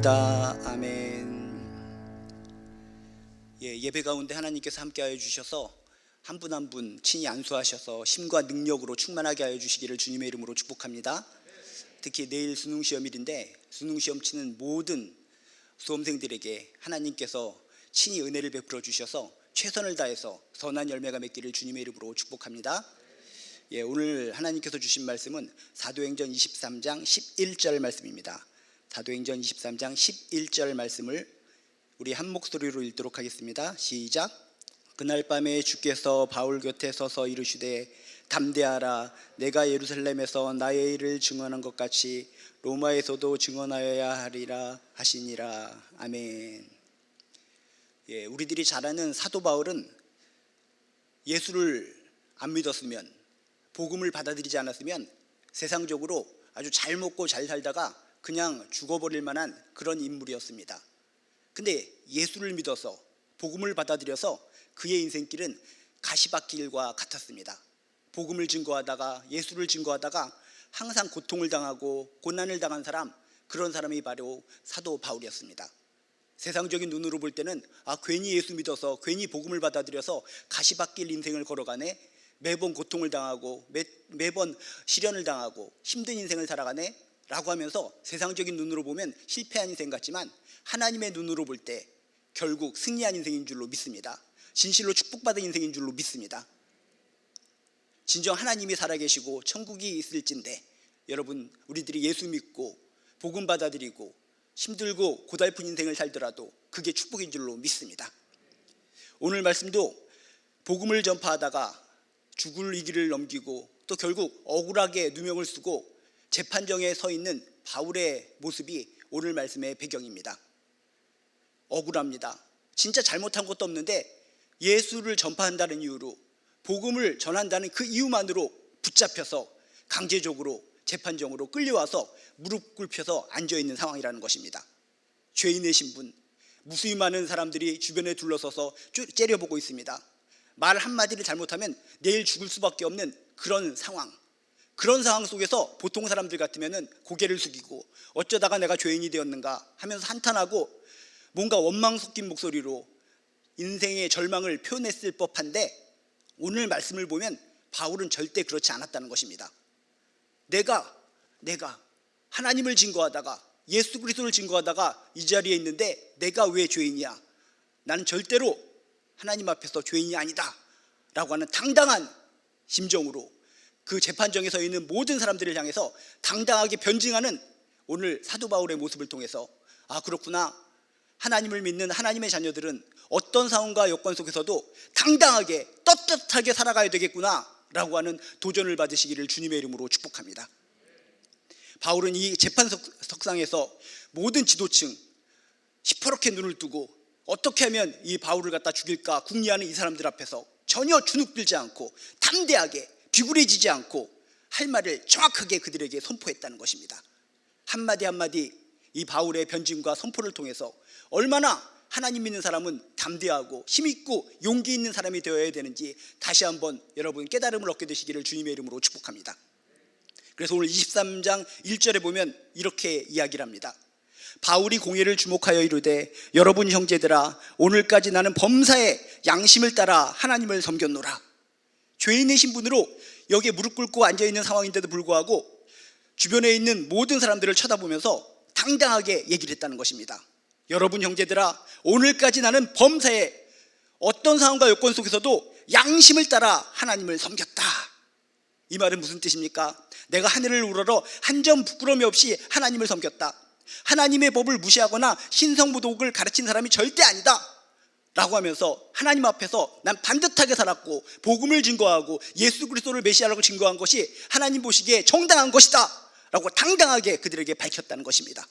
기도드립니다. 아멘. 예배 가운데 하나님께서 함께하여 주셔서 한 분 한 분 친히 안수하셔서 힘과 능력으로 충만하게 하여 주시기를 주님의 이름으로 축복합니다. 특히 내일 수능시험일인데 수능시험 치는 모든 수험생들에게 하나님께서 친히 은혜를 베풀어 주셔서 최선을 다해서 선한 열매가 맺기를 주님의 이름으로 축복합니다. 오늘 하나님께서 주신 말씀은 사도행전 23장 11절 말씀입니다. 사도행전 23장 11절 말씀을 우리 한 목소리로 읽도록 하겠습니다. 시작. 그날 밤에 주께서 바울 곁에 서서 이르시되 담대하라, 내가 예루살렘에서 나의 일을 증언한 것 같이 로마에서도 증언하여야 하리라 하시니라. 아멘. 우리들이 잘 아는 사도 바울은 예수를 안 믿었으면, 복음을 받아들이지 않았으면 세상적으로 아주 잘 먹고 잘 살다가 그냥 죽어버릴 만한 그런 인물이었습니다. 근데 예수를 믿어서 복음을 받아들여서 그의 인생길은 가시밭길과 같았습니다. 복음을 증거하다가, 예수를 증거하다가 항상 고통을 당하고 고난을 당한 사람, 그런 사람이 바로 사도 바울이었습니다. 세상적인 눈으로 볼 때는 괜히 예수 믿어서, 괜히 복음을 받아들여서 가시밭길 인생을 걸어가네, 매번 고통을 당하고 매번 시련을 당하고 힘든 인생을 살아가네 라고 하면서 세상적인 눈으로 보면 실패한 인생 같지만 하나님의 눈으로 볼 때 결국 승리한 인생인 줄로 믿습니다. 진실로 축복받은 인생인 줄로 믿습니다. 진정 하나님이 살아계시고 천국이 있을진데, 여러분, 우리들이 예수 믿고 복음 받아들이고 힘들고 고달픈 인생을 살더라도 그게 축복인 줄로 믿습니다. 오늘 말씀도 복음을 전파하다가 죽을 위기를 넘기고 또 결국 억울하게 누명을 쓰고 재판정에 서 있는 바울의 모습이 오늘 말씀의 배경입니다. 억울합니다. 진짜 잘못한 것도 없는데 예수를 전파한다는 이유로, 복음을 전한다는 그 이유만으로 붙잡혀서 강제적으로 재판정으로 끌려와서 무릎 꿇혀서 앉아있는 상황이라는 것입니다. 죄인의 신분, 무수히 많은 사람들이 주변에 둘러서서 째려보고 있습니다. 말 한마디를 잘못하면 내일 죽을 수밖에 없는 그런 상황, 그런 상황 속에서 보통 사람들 같으면 고개를 숙이고 어쩌다가 내가 죄인이 되었는가 하면서 한탄하고 뭔가 원망 섞인 목소리로 인생의 절망을 표현했을 법한데, 오늘 말씀을 보면 바울은 절대 그렇지 않았다는 것입니다. 내가 하나님을 증거하다가, 예수 그리스도를 증거하다가 이 자리에 있는데 내가 왜 죄인이야? 나는 절대로 하나님 앞에서 죄인이 아니다 라고 하는 당당한 심정으로 그 재판정에 서 있는 모든 사람들을 향해서 당당하게 변증하는 오늘 사도 바울의 모습을 통해서, 그렇구나, 하나님을 믿는 하나님의 자녀들은 어떤 상황과 여건 속에서도 당당하게 떳떳하게 살아가야 되겠구나 라고 하는 도전을 받으시기를 주님의 이름으로 축복합니다. 바울은 이 재판석상에서 모든 지도층 시퍼렇게 눈을 뜨고 어떻게 하면 이 바울을 갖다 죽일까 궁리하는 이 사람들 앞에서 전혀 주눅들지 않고 담대하게 비굴해지지 않고 할 말을 정확하게 그들에게 선포했다는 것입니다. 한마디 한마디 이 바울의 변증과 선포를 통해서 얼마나 하나님 믿는 사람은 담대하고 힘있고 용기 있는 사람이 되어야 되는지 다시 한번 여러분 깨달음을 얻게 되시기를 주님의 이름으로 축복합니다. 그래서 오늘 23장 1절에 보면 이렇게 이야기를 합니다. 바울이 공회를 주목하여 이르되 여러분 형제들아, 오늘까지 나는 범사에 양심을 따라 하나님을 섬겼노라. 죄인의 신분으로 여기에 무릎 꿇고 앉아있는 상황인데도 불구하고 주변에 있는 모든 사람들을 쳐다보면서 당당하게 얘기를 했다는 것입니다. 여러분 형제들아, 오늘까지 나는 범사에 어떤 상황과 여건 속에서도 양심을 따라 하나님을 섬겼다. 이 말은 무슨 뜻입니까? 내가 하늘을 우러러 한 점 부끄러움이 없이 하나님을 섬겼다. 하나님의 법을 무시하거나 신성모독을 가르친 사람이 절대 아니다 라고 하면서 하나님 앞에서 난 반듯하게 살았고 복음을 증거하고 예수 그리스도를 메시아라고 증거한 것이 하나님 보시기에 정당한 것이다 라고 당당하게 그들에게 밝혔다는 것입니다.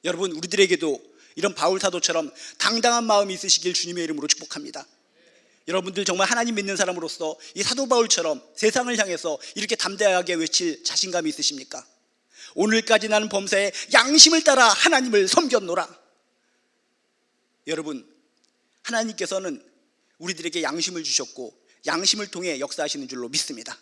여러분, 우리들에게도 이런 바울 사도처럼 당당한 마음이 있으시길 주님의 이름으로 축복합니다. 여러분들 정말 하나님 믿는 사람으로서 이 사도 바울처럼 세상을 향해서 이렇게 담대하게 외칠 자신감이 있으십니까? 오늘까지 나는 범사에 양심을 따라 하나님을 섬겼노라. 여러분, 하나님께서는 우리들에게 양심을 주셨고 양심을 통해 역사하시는 줄로 믿습니다.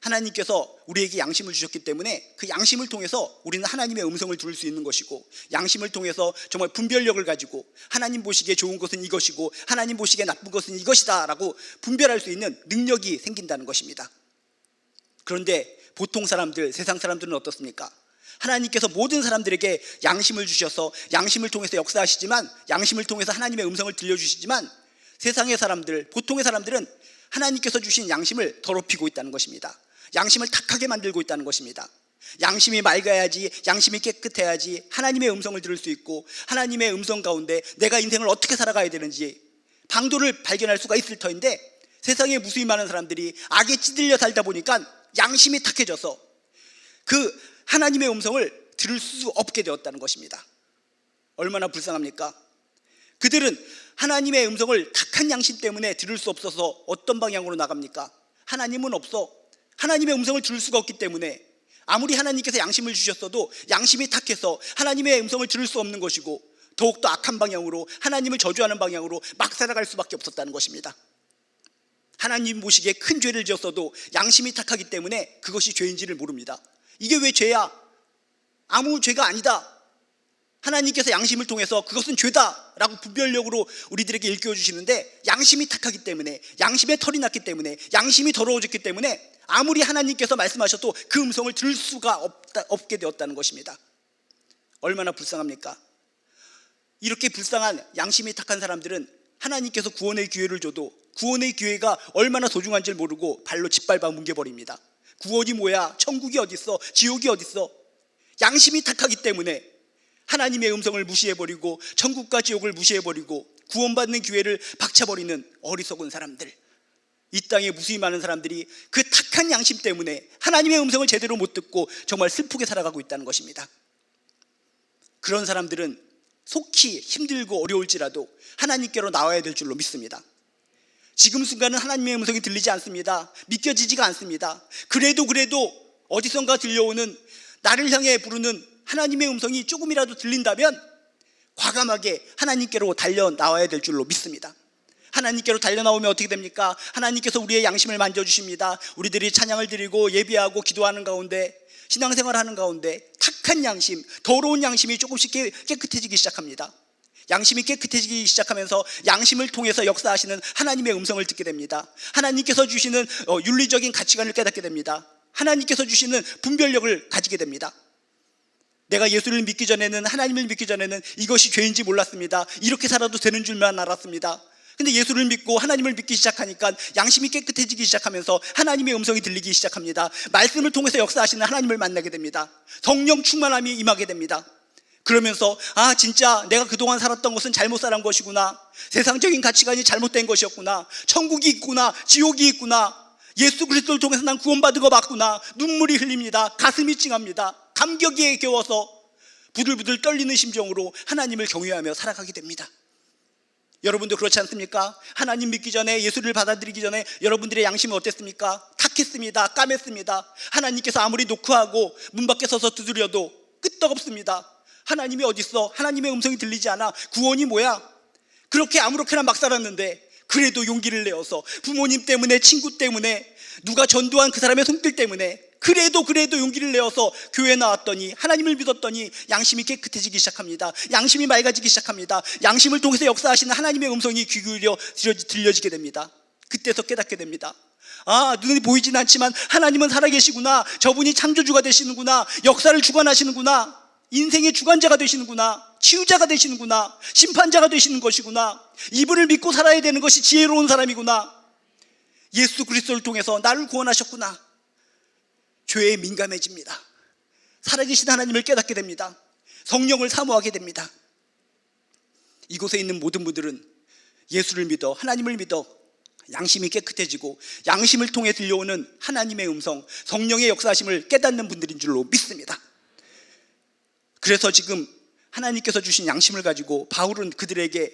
하나님께서 우리에게 양심을 주셨기 때문에 그 양심을 통해서 우리는 하나님의 음성을 들을 수 있는 것이고, 양심을 통해서 정말 분별력을 가지고 하나님 보시기에 좋은 것은 이것이고 하나님 보시기에 나쁜 것은 이것이다 라고 분별할 수 있는 능력이 생긴다는 것입니다. 그런데 보통 사람들, 세상 사람들은 어떻습니까? 하나님께서 모든 사람들에게 양심을 주셔서 양심을 통해서 역사하시지만, 양심을 통해서 하나님의 음성을 들려주시지만, 세상의 사람들, 보통의 사람들은 하나님께서 주신 양심을 더럽히고 있다는 것입니다. 양심을 탁하게 만들고 있다는 것입니다. 양심이 맑아야지, 양심이 깨끗해야지 하나님의 음성을 들을 수 있고, 하나님의 음성 가운데 내가 인생을 어떻게 살아가야 되는지 방도를 발견할 수가 있을 터인데, 세상에 무수히 많은 사람들이 악에 찌들려 살다 보니까 양심이 탁해져서 그 하나님의 음성을 들을 수 없게 되었다는 것입니다. 얼마나 불쌍합니까? 그들은 하나님의 음성을 탁한 양심 때문에 들을 수 없어서 어떤 방향으로 나갑니까? 하나님은 없어. 하나님의 음성을 들을 수가 없기 때문에 아무리 하나님께서 양심을 주셨어도 양심이 탁해서 하나님의 음성을 들을 수 없는 것이고, 더욱더 악한 방향으로, 하나님을 저주하는 방향으로 막 살아갈 수밖에 없었다는 것입니다. 하나님 보시기에 큰 죄를 지었어도 양심이 탁하기 때문에 그것이 죄인지를 모릅니다. 이게 왜 죄야? 아무 죄가 아니다. 하나님께서 양심을 통해서 그것은 죄다 라고 분별력으로 우리들에게 일깨워주시는데, 양심이 탁하기 때문에, 양심에 털이 났기 때문에, 양심이 더러워졌기 때문에 아무리 하나님께서 말씀하셔도 그 음성을 들을 수가 없게 되었다는 것입니다. 얼마나 불쌍합니까? 이렇게 불쌍한 양심이 탁한 사람들은 하나님께서 구원의 기회를 줘도 구원의 기회가 얼마나 소중한지 모르고 발로 짓밟아 뭉개버립니다. 구원이 뭐야? 천국이 어딨어? 지옥이 어딨어? 양심이 탁하기 때문에 하나님의 음성을 무시해버리고 천국과 지옥을 무시해버리고 구원받는 기회를 박차버리는 어리석은 사람들, 이 땅에 무수히 많은 사람들이 그 탁한 양심 때문에 하나님의 음성을 제대로 못 듣고 정말 슬프게 살아가고 있다는 것입니다. 그런 사람들은 속히 힘들고 어려울지라도 하나님께로 나와야 될 줄로 믿습니다. 지금 순간은 하나님의 음성이 들리지 않습니다. 믿겨지지가 않습니다. 그래도 어디선가 들려오는, 나를 향해 부르는 하나님의 음성이 조금이라도 들린다면 과감하게 하나님께로 달려 나와야 될 줄로 믿습니다. 하나님께로 달려 나오면 어떻게 됩니까? 하나님께서 우리의 양심을 만져주십니다. 우리들이 찬양을 드리고 예배하고 기도하는 가운데, 신앙생활하는 가운데 탁한 양심, 더러운 양심이 조금씩 깨끗해지기 시작합니다. 양심이 깨끗해지기 시작하면서 양심을 통해서 역사하시는 하나님의 음성을 듣게 됩니다. 하나님께서 주시는 윤리적인 가치관을 깨닫게 됩니다. 하나님께서 주시는 분별력을 가지게 됩니다. 내가 예수를 믿기 전에는, 하나님을 믿기 전에는 이것이 죄인지 몰랐습니다. 이렇게 살아도 되는 줄만 알았습니다. 근데 예수를 믿고 하나님을 믿기 시작하니까 양심이 깨끗해지기 시작하면서 하나님의 음성이 들리기 시작합니다. 말씀을 통해서 역사하시는 하나님을 만나게 됩니다. 성령 충만함이 임하게 됩니다. 그러면서 진짜 내가 그동안 살았던 것은 잘못 살은 것이구나, 세상적인 가치관이 잘못된 것이었구나, 천국이 있구나, 지옥이 있구나, 예수 그리스도를 통해서 난 구원받은 거 맞구나. 눈물이 흘립니다. 가슴이 찡합니다. 감격에 겨워서 부들부들 떨리는 심정으로 하나님을 경외하며 살아가게 됩니다. 여러분도 그렇지 않습니까? 하나님 믿기 전에, 예수를 받아들이기 전에 여러분들의 양심은 어땠습니까? 탁했습니다. 까맸습니다. 하나님께서 아무리 노크하고 문 밖에 서서 두드려도 끄떡없습니다. 하나님이 어딨어? 하나님의 음성이 들리지 않아. 구원이 뭐야? 그렇게 아무렇게나 막 살았는데 그래도 용기를 내어서 부모님 때문에, 친구 때문에, 누가 전도한 그 사람의 손길 때문에 그래도 용기를 내어서 교회 나왔더니, 하나님을 믿었더니 양심이 깨끗해지기 시작합니다. 양심이 맑아지기 시작합니다. 양심을 통해서 역사하시는 하나님의 음성이 귀 기울여 들려지게 됩니다. 그때서 깨닫게 됩니다. 눈이 보이진 않지만 하나님은 살아계시구나. 저분이 창조주가 되시는구나. 역사를 주관하시는구나. 인생의 주관자가 되시는구나. 치유자가 되시는구나. 심판자가 되시는 것이구나. 이분을 믿고 살아야 되는 것이 지혜로운 사람이구나. 예수 그리스도를 통해서 나를 구원하셨구나. 죄에 민감해집니다. 살아계신 하나님을 깨닫게 됩니다. 성령을 사모하게 됩니다. 이곳에 있는 모든 분들은 예수를 믿어, 하나님을 믿어 양심이 깨끗해지고 양심을 통해 들려오는 하나님의 음성, 성령의 역사하심을 깨닫는 분들인 줄로 믿습니다. 그래서 지금 하나님께서 주신 양심을 가지고 바울은 그들에게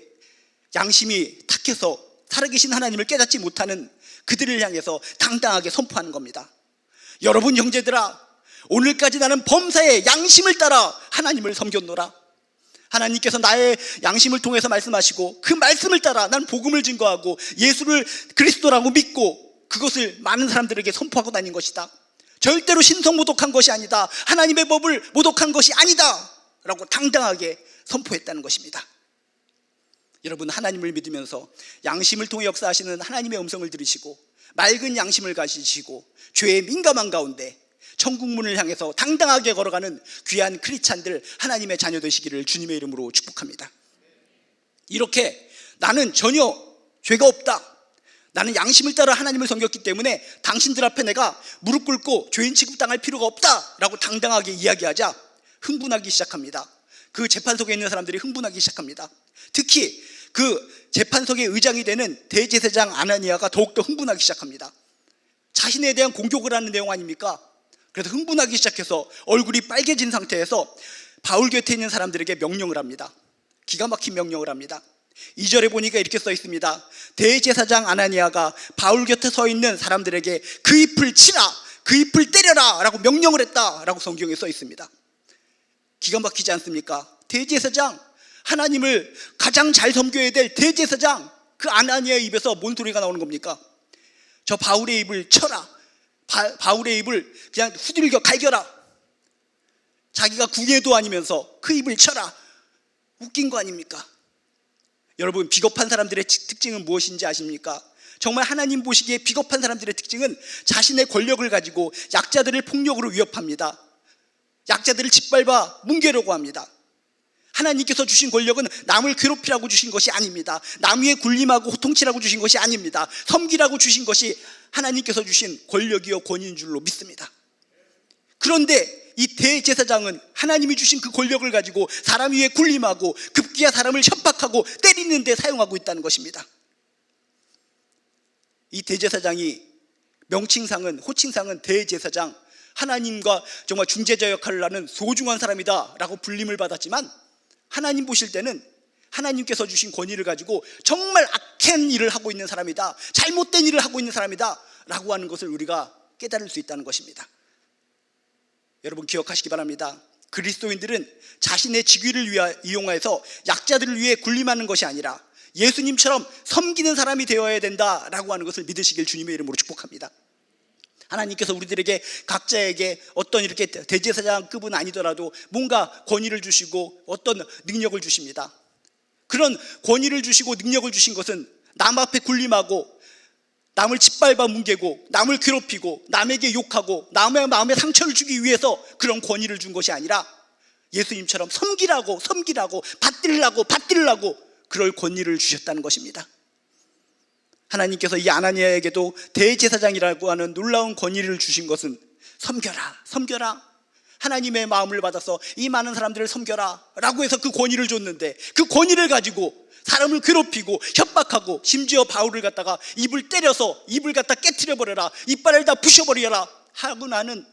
양심이 탁해서 살아계신 하나님을 깨닫지 못하는 그들을 향해서 당당하게 선포하는 겁니다. 여러분 형제들아, 오늘까지 나는 범사에 양심을 따라 하나님을 섬겼노라. 하나님께서 나의 양심을 통해서 말씀하시고 그 말씀을 따라 난 복음을 증거하고 예수를 그리스도라고 믿고 그것을 많은 사람들에게 선포하고 다닌 것이다. 절대로 신성 모독한 것이 아니다. 하나님의 법을 모독한 것이 아니다 라고 당당하게 선포했다는 것입니다. 여러분, 하나님을 믿으면서 양심을 통해 역사하시는 하나님의 음성을 들으시고 맑은 양심을 가지시고 죄에 민감한 가운데 천국문을 향해서 당당하게 걸어가는 귀한 크리스찬들, 하나님의 자녀 되시기를 주님의 이름으로 축복합니다. 이렇게 나는 전혀 죄가 없다, 나는 양심을 따라 하나님을 섬겼기 때문에 당신들 앞에 내가 무릎 꿇고 죄인 취급당할 필요가 없다라고 당당하게 이야기하자 흥분하기 시작합니다. 그 재판석에 있는 사람들이 흥분하기 시작합니다. 특히 그 재판석의 의장이 되는 대제사장 아나니아가 더욱더 흥분하기 시작합니다. 자신에 대한 공격을 하는 내용 아닙니까? 그래서 흥분하기 시작해서 얼굴이 빨개진 상태에서 바울 곁에 있는 사람들에게 명령을 합니다. 기가 막힌 명령을 합니다. 2절에 보니까 이렇게 써 있습니다. 대제사장 아나니아가 바울 곁에 서 있는 사람들에게 그 ip을 치라, 그 ip을 때려라 라고 명령을 했다라고 성경에 써 있습니다. 기가 막히지 않습니까? 대제사장, 하나님을 가장 잘 섬겨야 될 대제사장, 그 아나니아의 입에서 뭔 소리가 나오는 겁니까? 저 바울의 입을 쳐라, 바울의 입을 그냥 후들겨 갈겨라. 자기가 궁예도 아니면서 그 입을 쳐라. 웃긴 거 아닙니까? 여러분, 비겁한 사람들의 특징은 무엇인지 아십니까? 정말 하나님 보시기에 비겁한 사람들의 특징은 자신의 권력을 가지고 약자들을 폭력으로 위협합니다. 약자들을 짓밟아 뭉개려고 합니다. 하나님께서 주신 권력은 남을 괴롭히라고 주신 것이 아닙니다. 남 위에 군림하고 호통치라고 주신 것이 아닙니다. 섬기라고 주신 것이 하나님께서 주신 권력이요 권위인 줄로 믿습니다. 그런데 이 대제사장은 하나님이 주신 그 권력을 가지고 사람 위에 군림하고 급기야 사람을 협박하고 때리는 데 사용하고 있다는 것입니다. 이 대제사장이 명칭상은, 호칭상은 대제사장, 하나님과 정말 중재자 역할을 하는 소중한 사람이다 라고 불림을 받았지만, 하나님 보실 때는 하나님께서 주신 권위를 가지고 정말 악한 일을 하고 있는 사람이다, 잘못된 일을 하고 있는 사람이다 라고 하는 것을 우리가 깨달을 수 있다는 것입니다. 여러분, 기억하시기 바랍니다. 그리스도인들은 자신의 직위를 이용해서 약자들을 위해 군림하는 것이 아니라 예수님처럼 섬기는 사람이 되어야 된다라고 하는 것을 믿으시길 주님의 이름으로 축복합니다. 하나님께서 우리들에게 각자에게 어떤 이렇게 대제사장급은 아니더라도 뭔가 권위를 주시고 어떤 능력을 주십니다. 그런 권위를 주시고 능력을 주신 것은 남 앞에 군림하고 남을 짓밟아 뭉개고 남을 괴롭히고 남에게 욕하고 남의 마음에 상처를 주기 위해서 그런 권위를 준 것이 아니라 예수님처럼 섬기라고 받들라고 그럴 권위를 주셨다는 것입니다. 하나님께서 이 아나니아에게도 대제사장이라고 하는 놀라운 권위를 주신 것은 섬겨라, 하나님의 마음을 받아서 이 많은 사람들을 섬겨라 라고 해서 그 권위를 줬는데, 그 권위를 가지고 사람을 괴롭히고 협박하고 심지어 바울을 갖다가 입을 때려서 입을 갖다 깨트려버려라, 이빨을 다 부셔버려라 하고 나는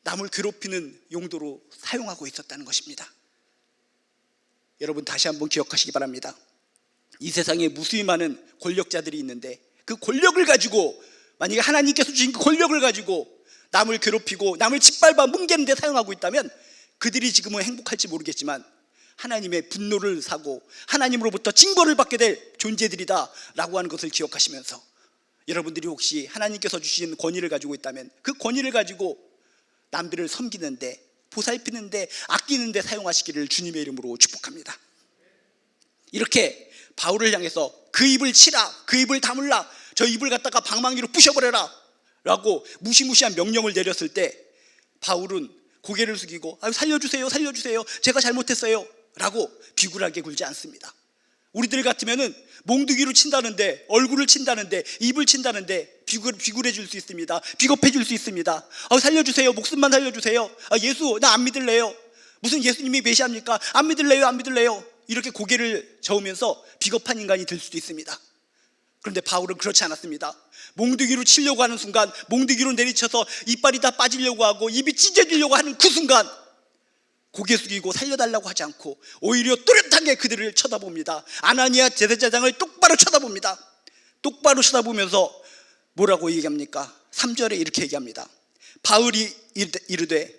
남을 괴롭히는 용도로 사용하고 있었다는 것입니다. 여러분, 다시 한번 기억하시기 바랍니다. 이 세상에 무수히 많은 권력자들이 있는데 그 권력을 가지고, 만약에 하나님께서 주신 그 권력을 가지고 남을 괴롭히고 남을 짓밟아 뭉개는 데 사용하고 있다면 그들이 지금은 행복할지 모르겠지만 하나님의 분노를 사고 하나님으로부터 징벌을 받게 될 존재들이다 라고 하는 것을 기억하시면서, 여러분들이 혹시 하나님께서 주신 권위를 가지고 있다면 그 권위를 가지고 남들을 섬기는데, 보살피는데, 아끼는데 사용하시기를 주님의 이름으로 축복합니다. 이렇게 바울을 향해서 그 입을 치라, 그 입을 다물라, 저 입을 갖다가 방망이로 부셔버려라 라고 무시무시한 명령을 내렸을 때 바울은 고개를 숙이고 살려주세요, 제가 잘못했어요 라고 비굴하게 굴지 않습니다. 우리들 같으면은 몽둥이로 친다는데, 얼굴을 친다는데, 입을 친다는데 비굴해질 수 있습니다. 비겁해질 수 있습니다. 살려주세요, 목숨만 살려주세요, 예수 나 안 믿을래요, 무슨 예수님이 메시아입니까, 안 믿을래요 이렇게 고개를 저으면서 비겁한 인간이 될 수도 있습니다. 그런데 바울은 그렇지 않았습니다. 몽둥이로 치려고 하는 순간, 몽둥이로 내리쳐서 이빨이 다 빠지려고 하고 입이 찢어지려고 하는 그 순간 고개 숙이고 살려달라고 하지 않고 오히려 또렷하게 그들을 쳐다봅니다. 아나니아 제사장을 똑바로 쳐다봅니다. 똑바로 쳐다보면서 뭐라고 얘기합니까? 3절에 이렇게 얘기합니다. 바울이 이르되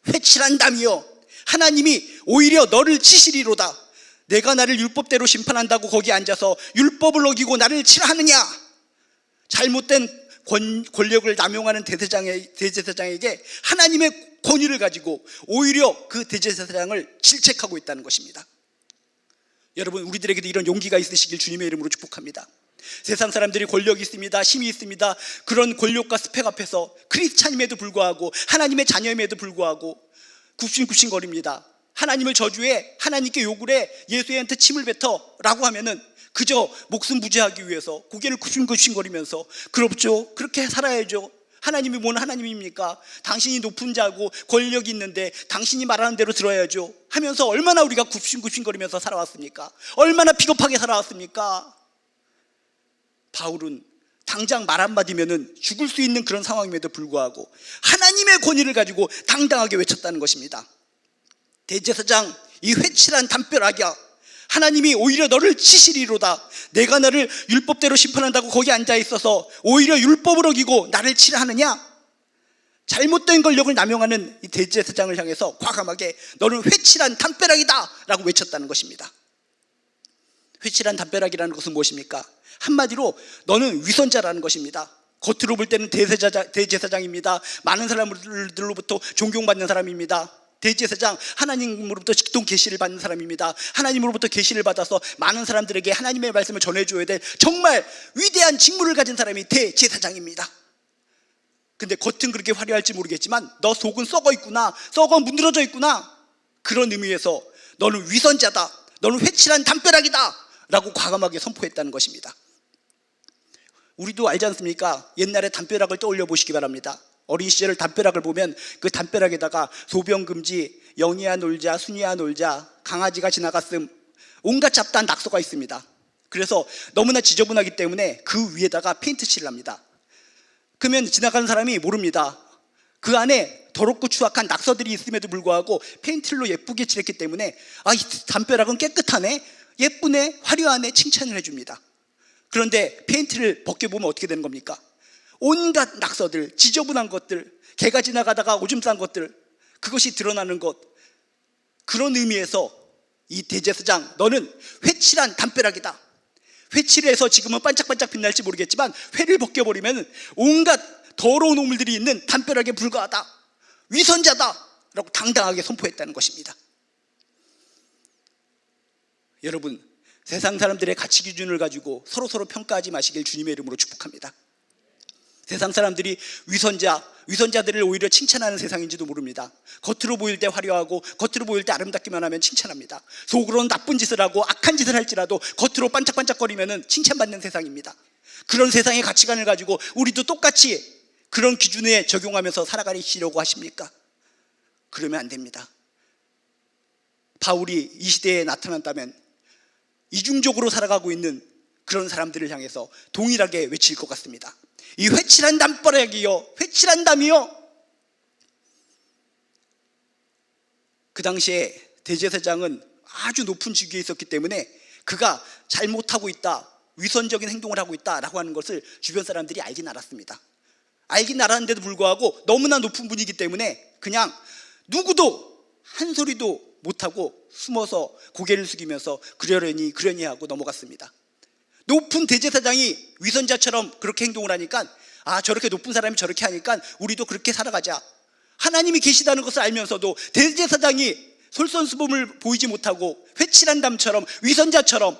회칠한다며 하나님이 오히려 너를 치시리로다. 내가 나를 율법대로 심판한다고 거기 앉아서 율법을 어기고 나를 치라 하느냐? 잘못된 권력을 남용하는 대제사장에게 하나님의 권위를 가지고 오히려 그 대제사장을 질책하고 있다는 것입니다. 여러분, 우리들에게도 이런 용기가 있으시길 주님의 이름으로 축복합니다. 세상 사람들이 권력이 있습니다, 힘이 있습니다. 그런 권력과 스펙 앞에서 크리스찬임에도 불구하고 하나님의 자녀임에도 불구하고 굽신굽신거립니다. 하나님을 저주해, 하나님께 욕을 해, 예수한테 침을 뱉어 라고 하면은 그저 목숨 부지하기 위해서 고개를 굽신굽신거리면서 그렇죠, 그렇게 살아야죠, 하나님이 뭔 하나님입니까? 당신이 높은 자고 권력이 있는데 당신이 말하는 대로 들어야죠 하면서 얼마나 우리가 굽신굽신거리면서 살아왔습니까? 얼마나 비겁하게 살아왔습니까? 바울은 당장 말 한마디면은 죽을 수 있는 그런 상황임에도 불구하고 하나님의 권위를 가지고 당당하게 외쳤다는 것입니다. 대제사장, 이 회칠한 담벼락이야, 하나님이 오히려 너를 치시리로다. 내가 너를 율법대로 심판한다고 거기 앉아있어서 오히려 율법을 어기고 나를 치라 하느냐? 잘못된 권력을 남용하는 이 대제사장을 향해서 과감하게 너는 회칠한 담벼락이다 라고 외쳤다는 것입니다. 회칠한 담벼락이라는 것은 무엇입니까? 한마디로 너는 위선자라는 것입니다. 겉으로 볼 때는 대제사장입니다. 많은 사람들로부터 존경받는 사람입니다. 대제사장, 하나님으로부터 직통 계시를 받는 사람입니다. 하나님으로부터 계시를 받아서 많은 사람들에게 하나님의 말씀을 전해줘야 될 정말 위대한 직무를 가진 사람이 대제사장입니다. 근데 겉은 그렇게 화려할지 모르겠지만 너 속은 썩어 있구나, 썩어 문드러져 있구나, 그런 의미에서 너는 위선자다, 너는 회칠한 담벼락이다 라고 과감하게 선포했다는 것입니다. 우리도 알지 않습니까? 옛날에 담벼락을 떠올려 보시기 바랍니다. 어린 시절 담벼락을 보면 그 담벼락에다가 소변금지, 영이야 놀자, 순이야 놀자, 강아지가 지나갔음, 온갖 잡다한 낙서가 있습니다. 그래서 너무나 지저분하기 때문에 그 위에다가 페인트칠을 합니다. 그러면 지나가는 사람이 모릅니다. 그 안에 더럽고 추악한 낙서들이 있음에도 불구하고 페인트로 예쁘게 칠했기 때문에 아, 이 담벼락은 깨끗하네, 예쁘네, 화려하네 칭찬을 해줍니다. 그런데 페인트를 벗겨보면 어떻게 되는 겁니까? 온갖 낙서들, 지저분한 것들, 개가 지나가다가 오줌 싼 것들, 그것이 드러나는 것. 그런 의미에서 이 대제사장, 너는 회칠한 담벼락이다. 회칠해서 지금은 반짝반짝 빛날지 모르겠지만 회를 벗겨버리면 온갖 더러운 오물들이 있는 담벼락에 불과하다, 위선자다 라고 당당하게 선포했다는 것입니다. 여러분, 세상 사람들의 가치 기준을 가지고 서로 평가하지 마시길 주님의 이름으로 축복합니다. 세상 사람들이 위선자들을 오히려 칭찬하는 세상인지도 모릅니다. 겉으로 보일 때 화려하고 겉으로 보일 때 아름답기만 하면 칭찬합니다. 속으로는 나쁜 짓을 하고 악한 짓을 할지라도 겉으로 반짝반짝거리면 칭찬받는 세상입니다. 그런 세상의 가치관을 가지고 우리도 똑같이 그런 기준에 적용하면서 살아가시려고 하십니까? 그러면 안 됩니다. 바울이 이 시대에 나타난다면 이중적으로 살아가고 있는 그런 사람들을 향해서 동일하게 외칠 것 같습니다. 이 회칠한 담벼락이여, 회칠한 담이여. 그 당시에 대제사장은 아주 높은 직위에 있었기 때문에 그가 잘못하고 있다, 위선적인 행동을 하고 있다라고 하는 것을 주변 사람들이 알긴 알았습니다. 알긴 알았는데도 불구하고 너무나 높은 분이기 때문에 그냥 누구도 한 소리도 못하고 숨어서 고개를 숙이면서 그러려니 하고 넘어갔습니다. 높은 대제사장이 위선자처럼 그렇게 행동을 하니까 아, 저렇게 높은 사람이 저렇게 하니까 우리도 그렇게 살아가자. 하나님이 계시다는 것을 알면서도 대제사장이 솔선수범을 보이지 못하고 회칠한 담처럼 위선자처럼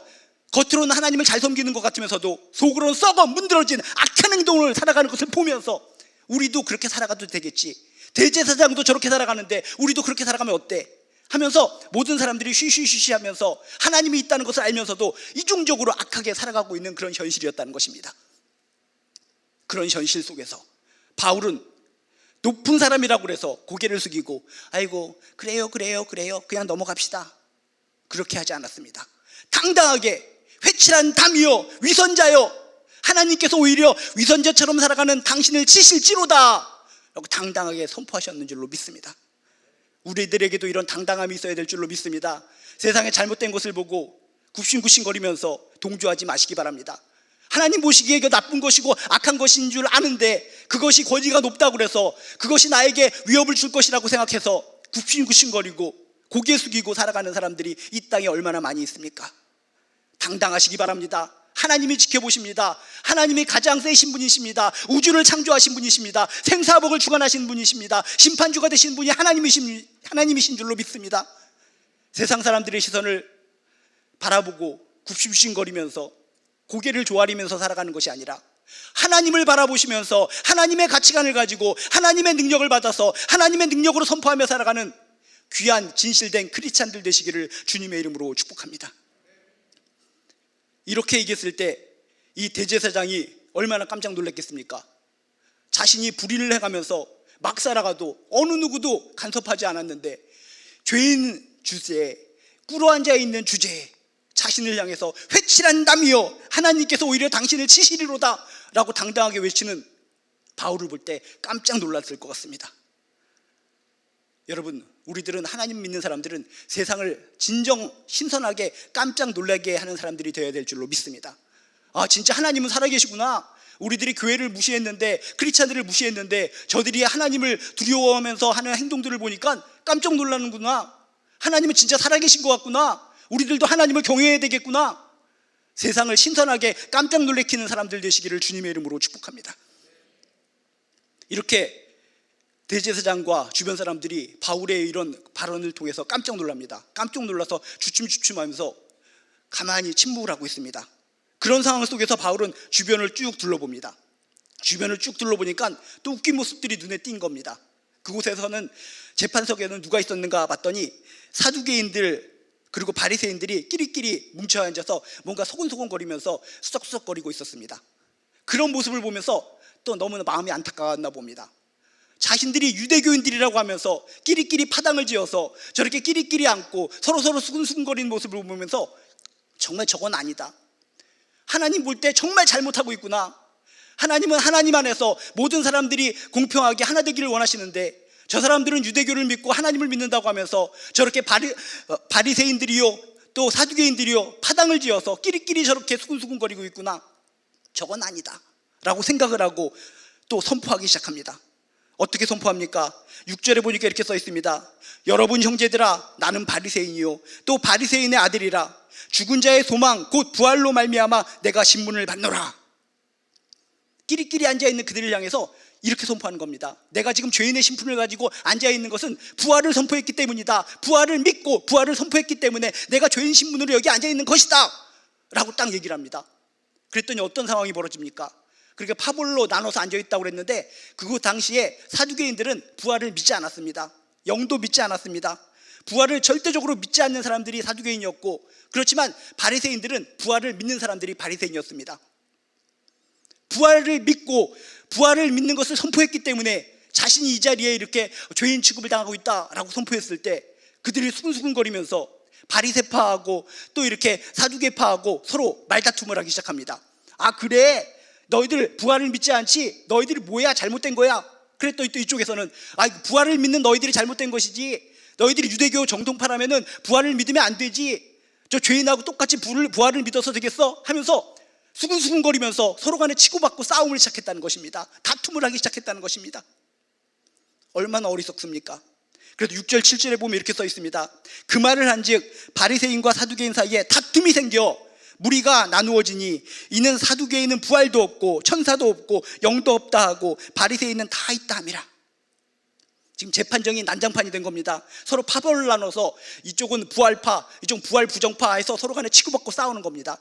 겉으로는 하나님을 잘 섬기는 것 같으면서도 속으로는 썩어 문드러진 악한 행동을 살아가는 것을 보면서 우리도 그렇게 살아가도 되겠지, 대제사장도 저렇게 살아가는데 우리도 그렇게 살아가면 어때? 하면서 모든 사람들이 쉬쉬쉬쉬 하면서 하나님이 있다는 것을 알면서도 이중적으로 악하게 살아가고 있는 그런 현실이었다는 것입니다. 그런 현실 속에서 바울은 높은 사람이라고 해서 고개를 숙이고 아이고 그래요 그냥 넘어갑시다, 그렇게 하지 않았습니다. 당당하게 회칠한 담이여, 위선자여, 하나님께서 오히려 위선자처럼 살아가는 당신을 치실지로다 라고 당당하게 선포하셨는 줄로 믿습니다. 우리들에게도 이런 당당함이 있어야 될 줄로 믿습니다. 세상에 잘못된 것을 보고 굽신굽신거리면서 동조하지 마시기 바랍니다. 하나님 보시기에 이게 나쁜 것이고 악한 것인 줄 아는데 그것이 권위가 높다고 그래서 그것이 나에게 위협을 줄 것이라고 생각해서 굽신굽신거리고 고개 숙이고 살아가는 사람들이 이 땅에 얼마나 많이 있습니까? 당당하시기 바랍니다. 하나님이 지켜보십니다. 하나님이 가장 세신 분이십니다. 우주를 창조하신 분이십니다. 생사복을 주관하신 분이십니다. 심판주가 되신 분이 하나님이신 줄로 믿습니다. 세상 사람들의 시선을 바라보고 굽신굽신거리면서 고개를 조아리면서 살아가는 것이 아니라 하나님을 바라보시면서 하나님의 가치관을 가지고 하나님의 능력을 받아서 하나님의 능력으로 선포하며 살아가는 귀한 진실된 크리스찬들 되시기를 주님의 이름으로 축복합니다. 이렇게 얘기했을 때 이 대제사장이 얼마나 깜짝 놀랐겠습니까? 자신이 불의를 해가면서 막 살아가도 어느 누구도 간섭하지 않았는데 죄인 주제에 꿇어앉아 있는 주제에 자신을 향해서 회칠한 남이여 하나님께서 오히려 당신을 치시리로다 라고 당당하게 외치는 바울을 볼 때 깜짝 놀랐을 것 같습니다. 여러분, 우리들은 하나님 믿는 사람들은 세상을 진정 신선하게 깜짝 놀라게 하는 사람들이 되어야 될 줄로 믿습니다. 아, 진짜 하나님은 살아계시구나. 우리들이 교회를 무시했는데, 크리스찬들을 무시했는데 저들이 하나님을 두려워하면서 하는 행동들을 보니까 깜짝 놀라는구나. 하나님은 진짜 살아계신 것 같구나. 우리들도 하나님을 경외해야 되겠구나. 세상을 신선하게 깜짝 놀래키는 사람들 되시기를 주님의 이름으로 축복합니다. 이렇게 대제사장과 주변 사람들이 바울의 이런 발언을 통해서 깜짝 놀랍니다. 깜짝 놀라서 주춤주춤하면서 가만히 침묵을 하고 있습니다. 그런 상황 속에서 바울은 주변을 쭉 둘러봅니다. 주변을 쭉 둘러보니까 또 웃긴 모습들이 눈에 띈 겁니다. 그곳에서는 재판석에는 누가 있었는가 봤더니 사두개인들 그리고 바리새인들이 끼리끼리 뭉쳐 앉아서 뭔가 소곤소곤거리면서 수석수석거리고 있었습니다. 그런 모습을 보면서 또 너무나 마음이 안타까웠나 봅니다. 자신들이 유대교인들이라고 하면서 끼리끼리 파당을 지어서 저렇게 끼리끼리 앉고 서로서로 수근수근거리는 모습을 보면서 정말 저건 아니다. 하나님 볼 때 정말 잘못하고 있구나. 하나님은 하나님 안에서 모든 사람들이 공평하게 하나 되기를 원하시는데 저 사람들은 유대교를 믿고 하나님을 믿는다고 하면서 저렇게 바리새인들이요 또 사두개인들이요 파당을 지어서 끼리끼리 저렇게 수근수근거리고 있구나. 저건 아니다 라고 생각을 하고 또 선포하기 시작합니다. 어떻게 선포합니까? 6절에 보니까 이렇게 써 있습니다. 여러분 형제들아, 나는 바리새인이요 또 바리새인의 아들이라. 죽은 자의 소망 곧 부활로 말미암아 내가 신문을 받노라. 끼리끼리 앉아있는 그들을 향해서 이렇게 선포하는 겁니다. 내가 지금 죄인의 신분을 가지고 앉아있는 것은 부활을 선포했기 때문이다. 부활을 믿고 부활을 선포했기 때문에 내가 죄인 신분으로 여기 앉아있는 것이다 라고 딱 얘기를 합니다. 그랬더니 어떤 상황이 벌어집니까? 그렇게 파벌로 나눠서 앉아있다고 그랬는데 그 당시에 사두개인들은 부활을 믿지 않았습니다. 영도 믿지 않았습니다. 부활을 절대적으로 믿지 않는 사람들이 사두개인이었고, 그렇지만 바리새인들은 부활을 믿는 사람들이 바리새인이었습니다. 부활을 믿고 부활을 믿는 것을 선포했기 때문에 자신이 이 자리에 이렇게 죄인 취급을 당하고 있다라고 선포했을 때 그들이 수근수근거리면서 바리새파하고 또 이렇게 사두개파하고 서로 말다툼을 하기 시작합니다. 아, 그래? 너희들 부활을 믿지 않지? 너희들이 뭐야? 잘못된 거야? 그랬더니 또 이쪽에서는 아, 부활을 믿는 너희들이 잘못된 것이지. 너희들이 유대교 정통파라면은 부활을 믿으면 안 되지. 저 죄인하고 똑같이 부활을 믿어서 되겠어? 하면서 수근수근거리면서 서로 간에 치고받고 싸움을 시작했다는 것입니다. 다툼을 하기 시작했다는 것입니다. 얼마나 어리석습니까? 그래도 6절 7절에 보면 이렇게 써 있습니다. 그 말을 한즉 바리새인과 사두개인 사이에 다툼이 생겨 무리가 나누어지니 이는 사두개인은 부활도 없고 천사도 없고 영도 없다 하고 바리새인은 다 있다 함이라. 지금 재판정이 난장판이 된 겁니다. 서로 파벌을 나눠서 이쪽은 부활파, 이쪽은 부활 부정파 해서 서로 간에 치고받고 싸우는 겁니다.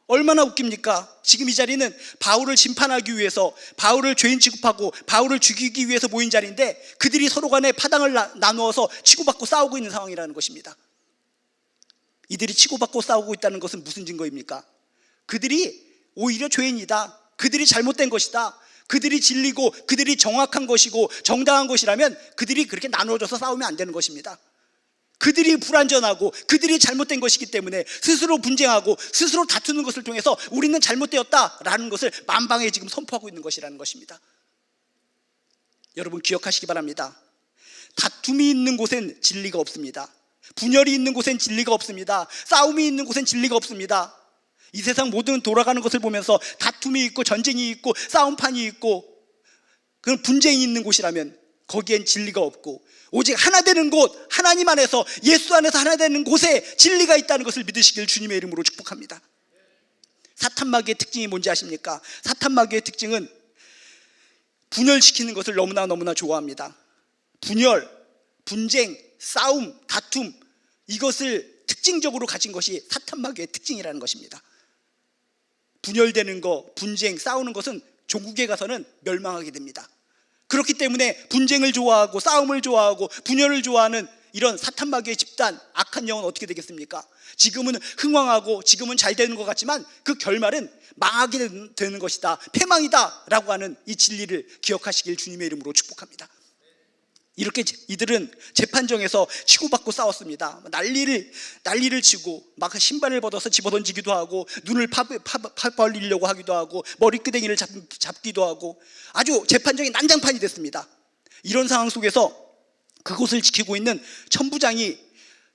얼마나 웃깁니까? 지금 이 자리는 바울을 심판하기 위해서, 바울을 죄인 취급하고 바울을 죽이기 위해서 모인 자리인데 그들이 서로 간에 파당을 나누어서 치고받고 싸우고 있는 상황이라는 것입니다. 이들이 치고받고 싸우고 있다는 것은 무슨 증거입니까? 그들이 오히려 죄인이다, 그들이 잘못된 것이다, 그들이 진리고 그들이 정확한 것이고 정당한 것이라면 그들이 그렇게 나누어져서 싸우면 안 되는 것입니다. 그들이 불완전하고 그들이 잘못된 것이기 때문에 스스로 분쟁하고 스스로 다투는 것을 통해서 우리는 잘못되었다라는 것을 만방에 지금 선포하고 있는 것이라는 것입니다. 여러분 기억하시기 바랍니다. 다툼이 있는 곳엔 진리가 없습니다. 분열이 있는 곳엔 진리가 없습니다. 싸움이 있는 곳엔 진리가 없습니다. 이 세상 모든 돌아가는 것을 보면서 다툼이 있고 전쟁이 있고 싸움판이 있고 그런 분쟁이 있는 곳이라면 거기엔 진리가 없고 오직 하나 되는 곳, 하나님 안에서 예수 안에서 하나 되는 곳에 진리가 있다는 것을 믿으시길 주님의 이름으로 축복합니다. 사탄 마귀의 특징이 뭔지 아십니까? 사탄 마귀의 특징은 분열시키는 것을 너무나 좋아합니다. 분열, 분쟁, 싸움, 다툼, 이것을 특징적으로 가진 것이 사탄 마귀의 특징이라는 것입니다. 분열되는 거, 분쟁, 싸우는 것은 종국에 가서는 멸망하게 됩니다. 그렇기 때문에 분쟁을 좋아하고 싸움을 좋아하고 분열을 좋아하는 이런 사탄 마귀의 집단, 악한 영은 어떻게 되겠습니까? 지금은 흥왕하고 지금은 잘 되는 것 같지만 그 결말은 망하게 되는 것이다, 패망이다 라고 하는 이 진리를 기억하시길 주님의 이름으로 축복합니다. 이렇게 이들은 재판정에서 치고받고 싸웠습니다. 난리를 치고 막 신발을 벗어서 집어던지기도 하고, 눈을 파벌리려고 하기도 하고, 머리끄댕이를 잡기도 하고, 아주 재판정이 난장판이 됐습니다. 이런 상황 속에서 그곳을 지키고 있는 천부장이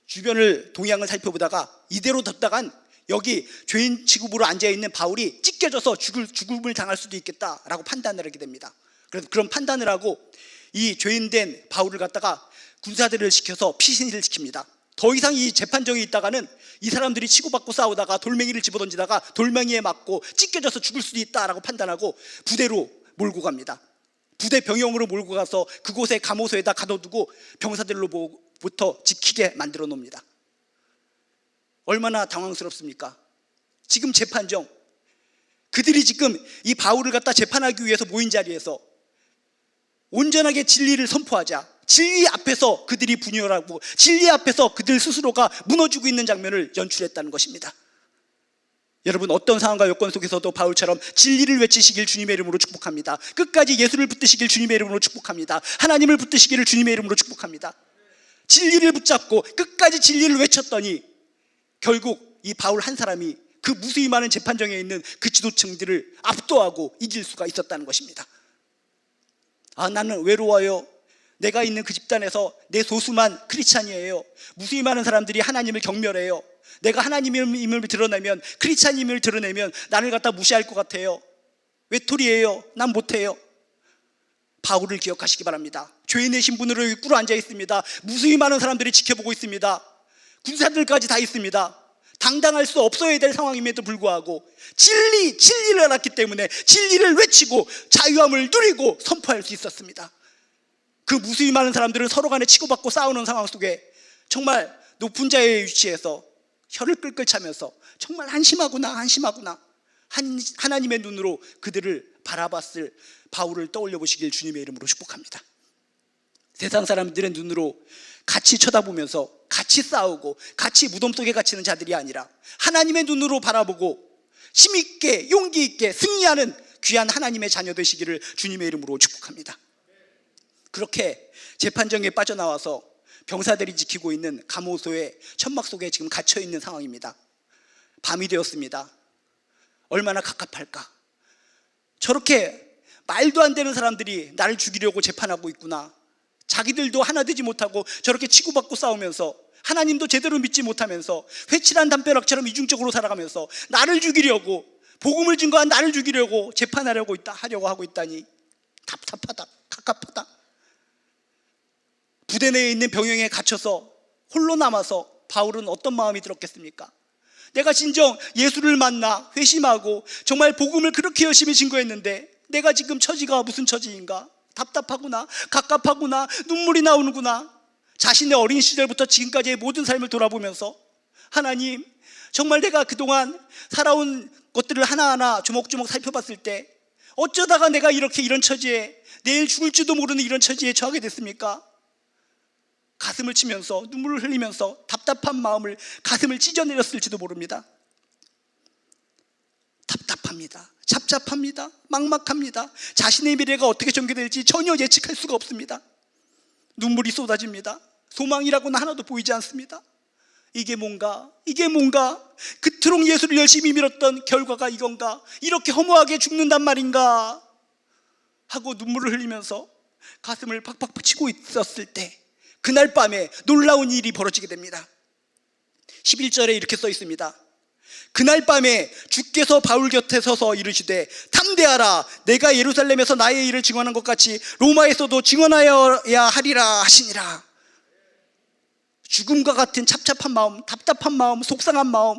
주변을 동향을 살펴보다가 이대로 뒀다간 여기 죄인 취급으로 앉아있는 바울이 찢겨져서 죽음을 당할 수도 있겠다라고 판단을 하게 됩니다. 그래서 그런 판단을 하고 이 죄인된 바울을 갖다가 군사들을 시켜서 피신을 시킵니다. 더 이상 이 재판정에 있다가는 이 사람들이 치고받고 싸우다가 돌멩이를 집어던지다가 돌멩이에 맞고 찢겨져서 죽을 수도 있다라고 판단하고 부대로 몰고 갑니다. 부대 병영으로 몰고 가서 그곳에 감호소에다 가둬두고 병사들로부터 지키게 만들어 놓습니다. 얼마나 당황스럽습니까? 지금 재판정, 그들이 지금 이 바울을 갖다 재판하기 위해서 모인 자리에서 온전하게 진리를 선포하자, 진리 앞에서 그들이 분열하고 진리 앞에서 그들 스스로가 무너지고 있는 장면을 연출했다는 것입니다. 여러분, 어떤 상황과 여건 속에서도 바울처럼 진리를 외치시길 주님의 이름으로 축복합니다. 끝까지 예수를 붙드시길 주님의 이름으로 축복합니다. 하나님을 붙드시기를 주님의 이름으로 축복합니다. 진리를 붙잡고 끝까지 진리를 외쳤더니 결국 이 바울 한 사람이 그 무수히 많은 재판정에 있는 그 지도층들을 압도하고 이길 수가 있었다는 것입니다. 나는 외로워요. 내가 있는 그 집단에서 내 소수만 크리스찬이에요. 무수히 많은 사람들이 하나님을 경멸해요. 내가 하나님임을 드러내면, 크리스찬임을 드러내면 나를 갖다 무시할 것 같아요. 외톨이에요. 난 못해요. 바울을 기억하시기 바랍니다. 죄인의 신분으로 여기 꿇어 앉아 있습니다. 무수히 많은 사람들이 지켜보고 있습니다. 군사들까지 다 있습니다. 당당할 수 없어야 될 상황임에도 불구하고 진리를 알았기 때문에 진리를 외치고 자유함을 누리고 선포할 수 있었습니다. 그 무수히 많은 사람들은 서로 간에 치고받고 싸우는 상황 속에 정말 높은 자리에 위치해서 혀를 끌끌 차면서 정말 한심하구나 하나님의 눈으로 그들을 바라봤을 바울을 떠올려 보시길 주님의 이름으로 축복합니다. 세상 사람들의 눈으로 같이 쳐다보면서 같이 싸우고 같이 무덤 속에 갇히는 자들이 아니라 하나님의 눈으로 바라보고 힘있게 용기 있게 승리하는 귀한 하나님의 자녀 되시기를 주님의 이름으로 축복합니다. 그렇게 재판정에 빠져나와서 병사들이 지키고 있는 감호소의 천막 속에 지금 갇혀있는 상황입니다. 밤이 되었습니다. 얼마나 갑갑할까. 저렇게 말도 안 되는 사람들이 나를 죽이려고 재판하고 있구나. 자기들도 하나 되지 못하고 저렇게 치고받고 싸우면서 하나님도 제대로 믿지 못하면서 회칠한 담벼락처럼 이중적으로 살아가면서 나를 죽이려고, 복음을 증거한 나를 죽이려고 재판하려고 하고 있다니 답답하다, 갑갑하다. 부대 내에 있는 병영에 갇혀서 홀로 남아서 바울은 어떤 마음이 들었겠습니까? 내가 진정 예수를 만나 회심하고 정말 복음을 그렇게 열심히 증거했는데 내가 지금 처지가 무슨 처지인가? 답답하구나, 갑갑하구나, 눈물이 나오는구나. 자신의 어린 시절부터 지금까지의 모든 삶을 돌아보면서 하나님, 정말 내가 그동안 살아온 것들을 하나하나 조목조목 살펴봤을 때 어쩌다가 내가 이런 처지에, 내일 죽을지도 모르는 이런 처지에 처하게 됐습니까? 가슴을 치면서 눈물을 흘리면서 답답한 마음을 가슴을 찢어내렸을지도 모릅니다. 답답합니다. 잡잡합니다. 막막합니다. 자신의 미래가 어떻게 전개될지 전혀 예측할 수가 없습니다. 눈물이 쏟아집니다. 소망이라고는 하나도 보이지 않습니다. 이게 뭔가 그토록 예수를 열심히 믿었던 결과가 이건가? 이렇게 허무하게 죽는단 말인가? 하고 눈물을 흘리면서 가슴을 팍팍 치고 있었을 때 그날 밤에 놀라운 일이 벌어지게 됩니다. 11절에 이렇게 써 있습니다. 그날 밤에 주께서 바울 곁에 서서 이르시되 담대하라, 내가 예루살렘에서 나의 일을 증언한 것 같이 로마에서도 증언하여야 하리라 하시니라. 죽음과 같은 찹찹한 마음, 답답한 마음, 속상한 마음,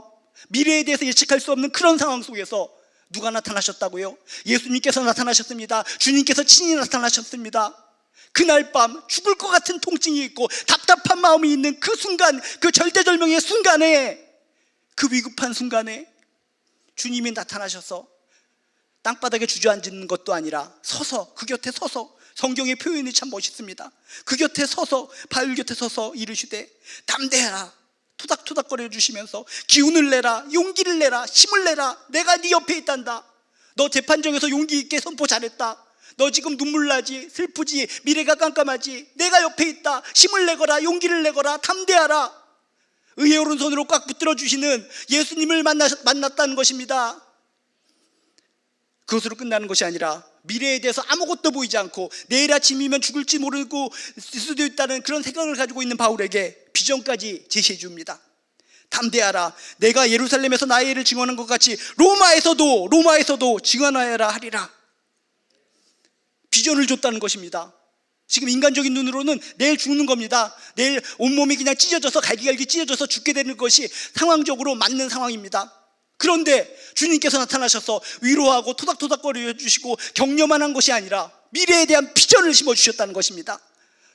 미래에 대해서 예측할 수 없는 그런 상황 속에서 누가 나타나셨다고요? 예수님께서 나타나셨습니다. 주님께서 친히 나타나셨습니다. 그날 밤 죽을 것 같은 통증이 있고 답답한 마음이 있는 그 순간, 그 절대절명의 순간에, 그 위급한 순간에 주님이 나타나셔서 땅바닥에 주저앉는 것도 아니라 서서, 그 곁에 서서, 성경의 표현이 참 멋있습니다. 그 곁에 서서, 바울 곁에 서서 이르시되 담대하라, 토닥토닥거려 주시면서 기운을 내라, 용기를 내라, 힘을 내라, 내가 네 옆에 있단다. 너 재판정에서 용기 있게 선포 잘했다. 너 지금 눈물 나지, 슬프지, 미래가 깜깜하지, 내가 옆에 있다. 힘을 내거라, 용기를 내거라, 담대하라. 의의 오른손으로 꽉 붙들어 주시는 예수님을 만났다는 것입니다. 그것으로 끝나는 것이 아니라 미래에 대해서 아무것도 보이지 않고 내일 아침이면 죽을지 모르고 수도 있다는 그런 생각을 가지고 있는 바울에게 비전까지 제시해 줍니다. 담대하라, 내가 예루살렘에서 나의 일을 증언한 것 같이 로마에서도 증언하여라 하리라. 비전을 줬다는 것입니다. 지금 인간적인 눈으로는 내일 죽는 겁니다. 내일 온몸이 그냥 찢어져서 갈기갈기 찢어져서 죽게 되는 것이 상황적으로 맞는 상황입니다. 그런데 주님께서 나타나셔서 위로하고 토닥토닥거려 주시고 격려만 한 것이 아니라 미래에 대한 비전을 심어주셨다는 것입니다.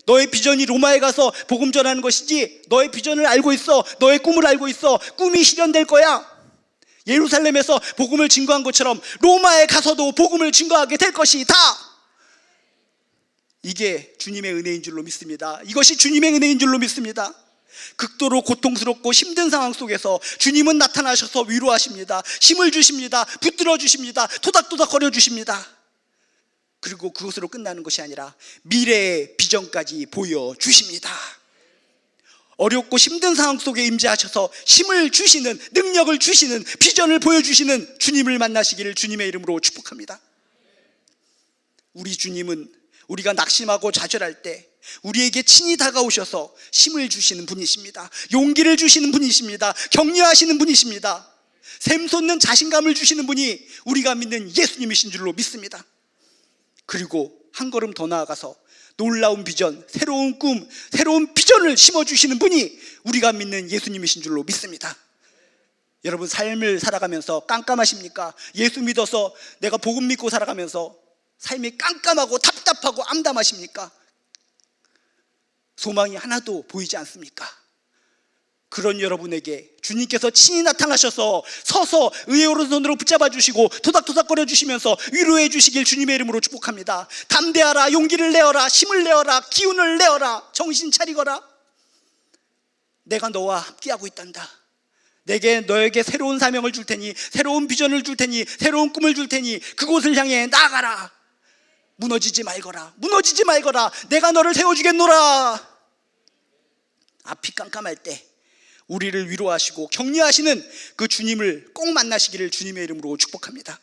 너의 비전이 로마에 가서 복음 전하는 것이지, 너의 비전을 알고 있어, 너의 꿈을 알고 있어, 꿈이 실현될 거야. 예루살렘에서 복음을 증거한 것처럼 로마에 가서도 복음을 증거하게 될 것이다. 이게 주님의 은혜인 줄로 믿습니다. 이것이 주님의 은혜인 줄로 믿습니다. 극도로 고통스럽고 힘든 상황 속에서 주님은 나타나셔서 위로하십니다. 힘을 주십니다. 붙들어 주십니다. 토닥토닥거려 주십니다. 그리고 그것으로 끝나는 것이 아니라 미래의 비전까지 보여주십니다. 어렵고 힘든 상황 속에 임재하셔서 힘을 주시는, 능력을 주시는, 비전을 보여주시는 주님을 만나시기를 주님의 이름으로 축복합니다. 우리 주님은 우리가 낙심하고 좌절할 때 우리에게 친히 다가오셔서 힘을 주시는 분이십니다. 용기를 주시는 분이십니다. 격려하시는 분이십니다. 샘솟는 자신감을 주시는 분이 우리가 믿는 예수님이신 줄로 믿습니다. 그리고 한 걸음 더 나아가서 놀라운 비전, 새로운 꿈, 새로운 비전을 심어주시는 분이 우리가 믿는 예수님이신 줄로 믿습니다. 여러분, 삶을 살아가면서 깜깜하십니까? 예수 믿어서 내가 복음 믿고 살아가면서 삶이 깜깜하고 답답하고 암담하십니까? 소망이 하나도 보이지 않습니까? 그런 여러분에게 주님께서 친히 나타나셔서 서서 의의 오른손으로 붙잡아 주시고 토닥토닥거려 주시면서 위로해 주시길 주님의 이름으로 축복합니다. 담대하라, 용기를 내어라, 힘을 내어라, 기운을 내어라, 정신 차리거라. 내가 너와 함께하고 있단다. 너에게 새로운 사명을 줄 테니, 새로운 비전을 줄 테니, 새로운 꿈을 줄 테니 그곳을 향해 나아가라. 무너지지 말거라, 무너지지 말거라. 내가 너를 세워주겠노라. 앞이 깜깜할 때 우리를 위로하시고 격려하시는 그 주님을 꼭 만나시기를 주님의 이름으로 축복합니다.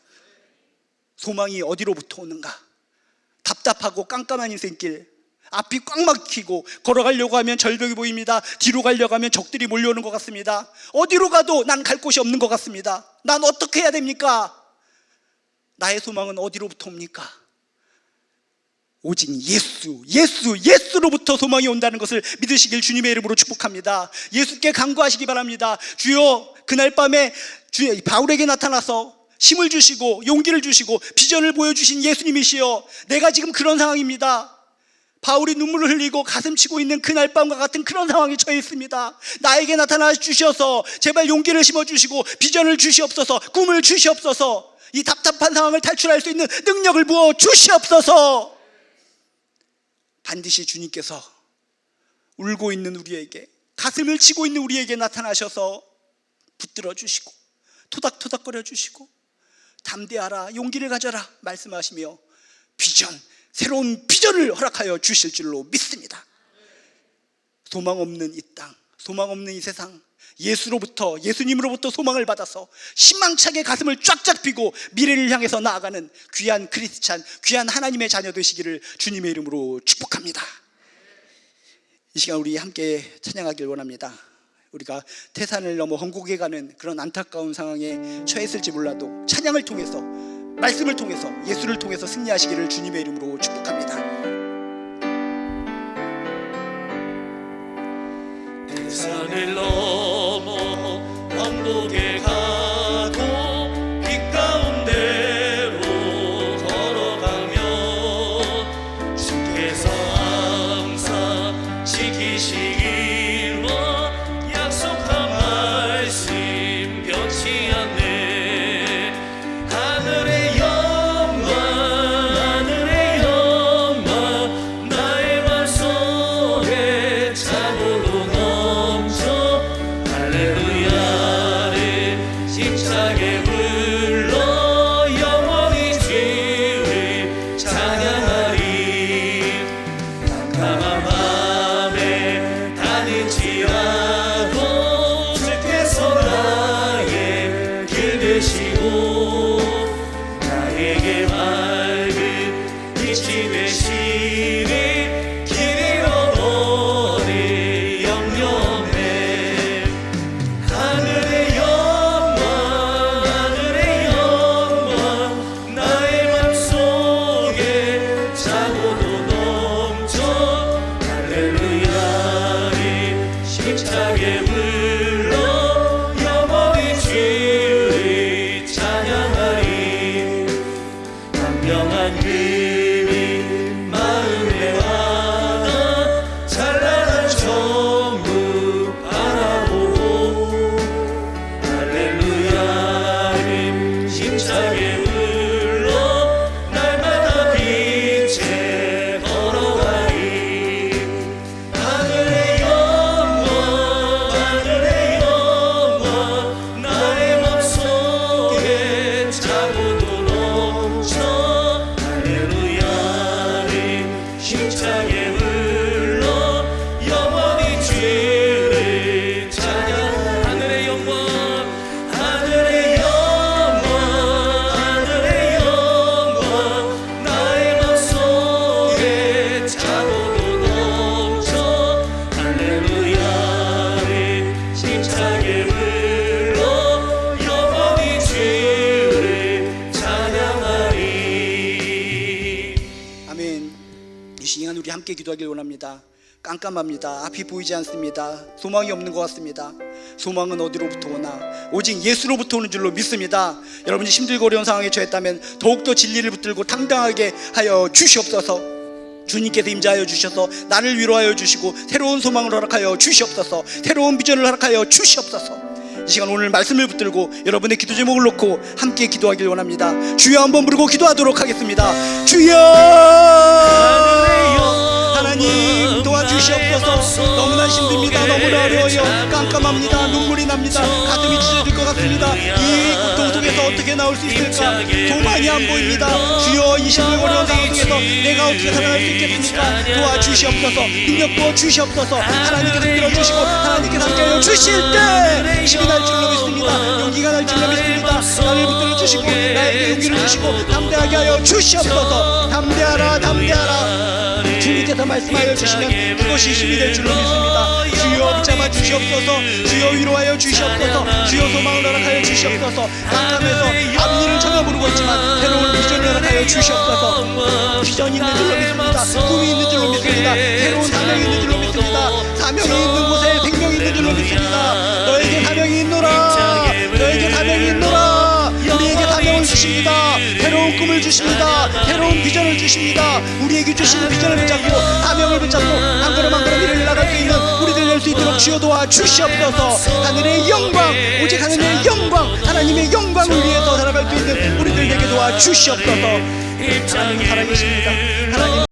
소망이 어디로부터 오는가? 답답하고 깜깜한 인생길, 앞이 꽉 막히고 걸어가려고 하면 절벽이 보입니다. 뒤로 가려고 하면 적들이 몰려오는 것 같습니다. 어디로 가도 난 갈 곳이 없는 것 같습니다. 난 어떻게 해야 됩니까? 나의 소망은 어디로부터 옵니까? 오직 예수로부터 소망이 온다는 것을 믿으시길 주님의 이름으로 축복합니다. 예수께 간구하시기 바랍니다. 주여, 그날 밤에 바울에게 나타나서 힘을 주시고 용기를 주시고 비전을 보여주신 예수님이시여, 내가 지금 그런 상황입니다. 바울이 눈물을 흘리고 가슴 치고 있는 그날 밤과 같은 그런 상황에 처해 있습니다. 나에게 나타나 주셔서 제발 용기를 심어주시고 비전을 주시옵소서, 꿈을 주시옵소서, 이 답답한 상황을 탈출할 수 있는 능력을 부어 주시옵소서. 반드시 주님께서 울고 있는 우리에게, 가슴을 치고 있는 우리에게 나타나셔서 붙들어 주시고 토닥토닥거려 주시고 담대하라, 용기를 가져라 말씀하시며 새로운 비전을 허락하여 주실 줄로 믿습니다. 소망 없는 이 땅, 소망 없는 이 세상, 예수님으로부터 소망을 받아서 희망차게 가슴을 쫙쫙 펴고 미래를 향해서 나아가는 귀한 크리스찬, 귀한 하나님의 자녀 되시기를 주님의 이름으로 축복합니다. 이 시간 우리 함께 찬양하길 원합니다. 우리가 태산을 넘어 헌국에 가는 그런 안타까운 상황에 처했을지 몰라도 찬양을 통해서, 말씀을 통해서, 예수를 통해서 승리하시기를 주님의 이름으로 축복합니다. 태산을 넘어 헌국에 가 아멘. 이 시간 우리 함께 기도하길 원합니다. 깜깜합니다. 앞이 보이지 않습니다. 소망이 없는 것 같습니다. 소망은 어디로부터 오나? 오직 예수로부터 오는 줄로 믿습니다. 여러분이 힘들고 어려운 상황에 처했다면 더욱더 진리를 붙들고 당당하게 하여 주시옵소서. 주님께서 임재하여 주셔서 나를 위로하여 주시고 새로운 소망을 허락하여 주시옵소서. 새로운 비전을 허락하여 주시옵소서. 이 시간 오늘 말씀을 붙들고 여러분의 기도 제목을 놓고 함께 기도하길 원합니다. 주여 한번 부르고 기도하도록 하겠습니다. 주여 하나님 도와주시옵소서. 너무나 힘듭니다. 너무나 어려워요. 깜깜합니다. 눈물이 납니다. 가슴이 찢어질 것 같습니다. 이 고통 속에서 어떻게 나올 수 있을까? 소망이 안 보입니다. 주여 이 힘들고 어려운 상황 속에서 내가 어떻게 살아갈 수 있겠습니까? 도와주시옵소서. 능력 부어주시옵소서. 하나님께서 들어주시고 하나님께서 함께하여 주실 때 힘이 날 줄로 믿습니다. 용기가 날 줄로 믿습니다. 나를 붙들어 주시고 나에게 용기를 주시고 담대하게 하여 주시옵소서. 담대하라 담대하라. 주님께서 말씀하여 주시면 그것이 힘이 될 줄로 믿습니다. 주여 붙잡아 주시옵소서. 주여 위로하여 주시옵소서. 주여 소망을 허락하여 주시옵소서. 깜깜해서 앞일을 전혀 모르고 있지만 새로운 비전을 허락하여 주시옵소서. 비전이 있는 줄로 믿습니다. 꿈이 있는 줄로 믿습니다. 새로운 사명이 있는 줄로 믿습니다. 사명이 있는 곳에 생명이 있는 줄로 믿습니다. 너에게 사명이 있노라. 너에게 사명이 있노라. 우리에게 사명을 주십니다. 새로운 꿈을 주십니다. 새로운 비전을 주십니다. 우리에게 주시는 비전을 붙잡고 사명을 붙잡고 한 걸음 한 걸음 일을 나갈 수 있는 우리들 될 수 있도록 주여 도와주시옵소서. 하늘의 영광 오직 하늘의 영광 하나님의 영광을 위해서 살아갈 수 있는 우리들 되게 도와주시옵소서. 하나님은 살아계십니다. 하나님